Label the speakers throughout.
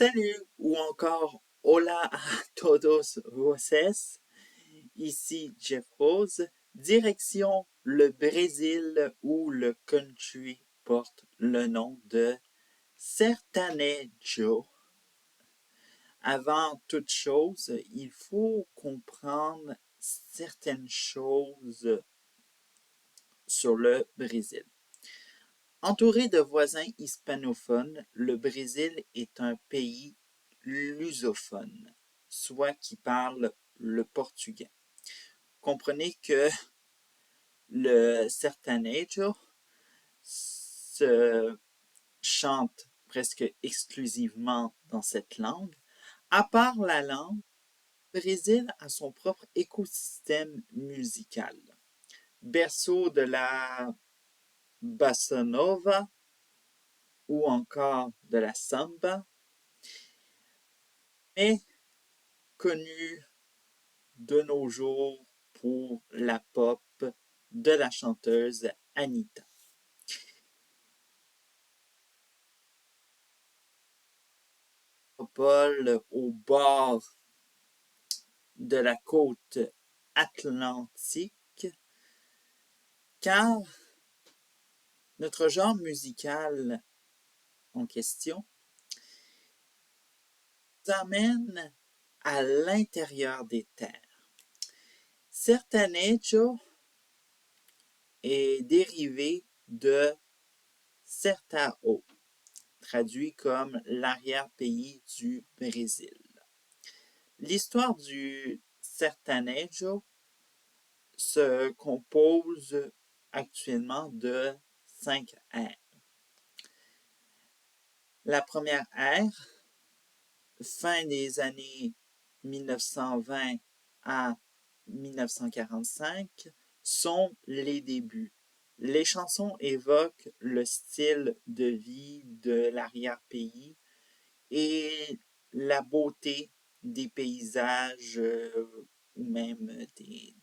Speaker 1: Salut ou encore hola a todos vocês. Ici Jeff Rose. Direction le Brésil où le country porte le nom de Sertanejo. Avant toute chose, il faut comprendre certaines choses sur le Brésil. Entouré de voisins hispanophones, le Brésil est un pays lusophone, soit qui parle le portugais. Comprenez que le sertanejo se chante presque exclusivement dans cette langue. À part la langue, le Brésil a son propre écosystème musical. Berceau de la bossa nova ou encore de la samba, mais connu de nos jours pour la pop de la chanteuse Anitta. Paul au bord de la côte atlantique, car notre genre musical en question nous amène à l'intérieur des terres. Sertanejo est dérivé de Sertão, traduit comme l'arrière-pays du Brésil. L'histoire du sertanejo se compose actuellement de 5 ères. La première ère, fin des années 1920 à 1945, sont les débuts. Les chansons évoquent le style de vie de l'arrière-pays et la beauté des paysages ou même des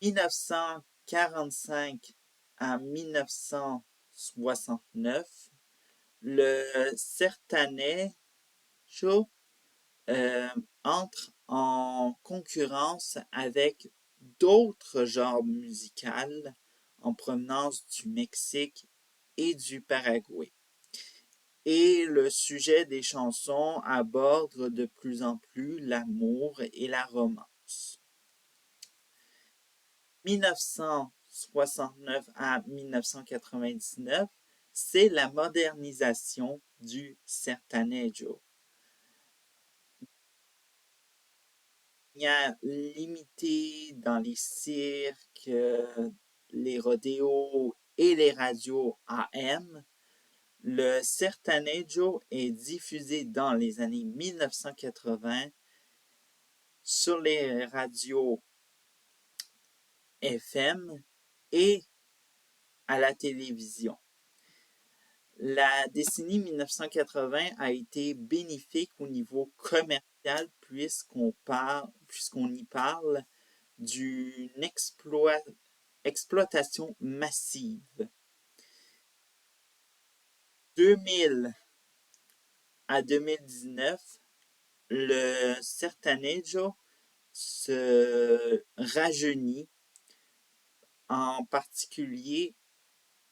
Speaker 1: 1945 à 1969, le sertanejo entre en concurrence avec d'autres genres musicaux en provenance du Mexique et du Paraguay. Et le sujet des chansons aborde de plus en plus l'amour et la romance. 1969 à 1999, c'est la modernisation du sertanejo. Limité dans les cirques, les rodéos et les radios AM, le sertanejo est diffusé dans les années 1980 sur les radios FM et à la télévision. La décennie 1980 a été bénéfique au niveau commercial puisqu'on y parle d'une exploitation massive. 2000 à 2019, le sertanejo se rajeunit, en particulier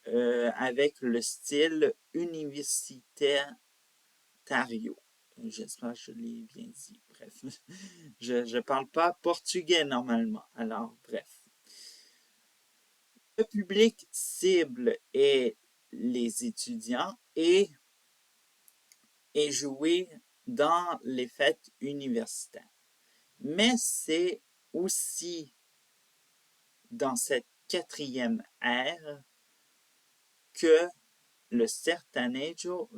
Speaker 1: avec le style universitario. J'espère que je l'ai bien dit. Bref, je parle pas portugais normalement. Alors, bref. Le public cible est les étudiants et est joué dans les fêtes universitaires. Mais c'est aussi dans cette quatrième ère que le sertanejo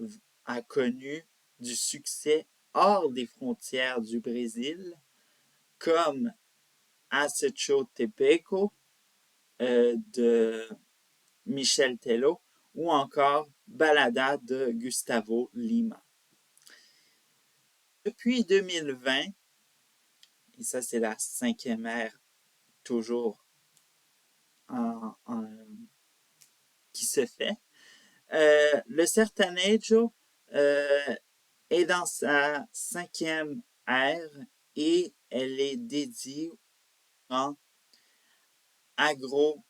Speaker 1: a connu du succès hors des frontières du Brésil, comme Acecho Tepeco de Michel Tello ou encore Balada de Gustavo Lima. Depuis 2020, et ça c'est la cinquième ère toujours qui se fait, Le sertanejo est dans sa cinquième ère et elle est dédiée en agro-nejo.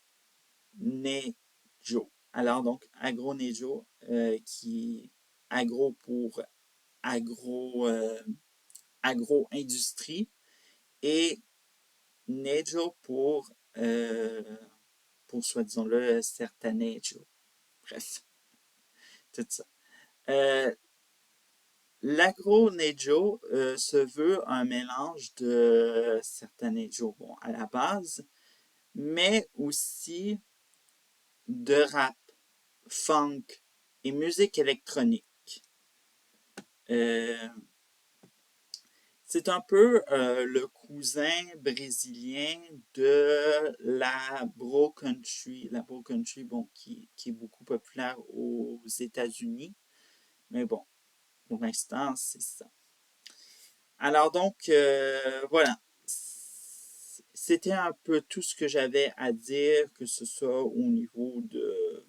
Speaker 1: Alors donc, agro-nejo, qui agro pour agro-industrie et nejo pour soi-disant-le, sertanejo. Bref, tout ça. L'agro-nejo se veut un mélange de sertanejo, bon, à la base, mais aussi de rap, funk et musique électronique. Euh, c'est un peu le cousin brésilien de la bro country. La bro country, bon, qui est beaucoup populaire aux États-Unis. Mais bon, pour l'instant, c'est ça. Alors donc, voilà. C'était un peu tout ce que j'avais à dire, que ce soit au niveau de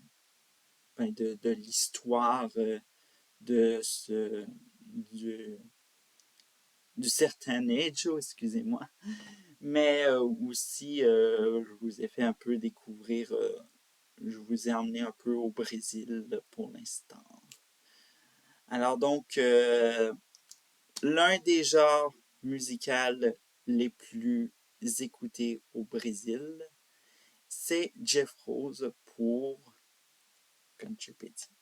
Speaker 1: l'histoire de ce, du, du certain age, excusez-moi. Mais aussi, je vous ai fait un peu découvrir, je vous ai emmené un peu au Brésil pour l'instant. Alors donc, l'un des genres musicaux les plus écoutés au Brésil, c'est Jeff Rose pour Country Petit.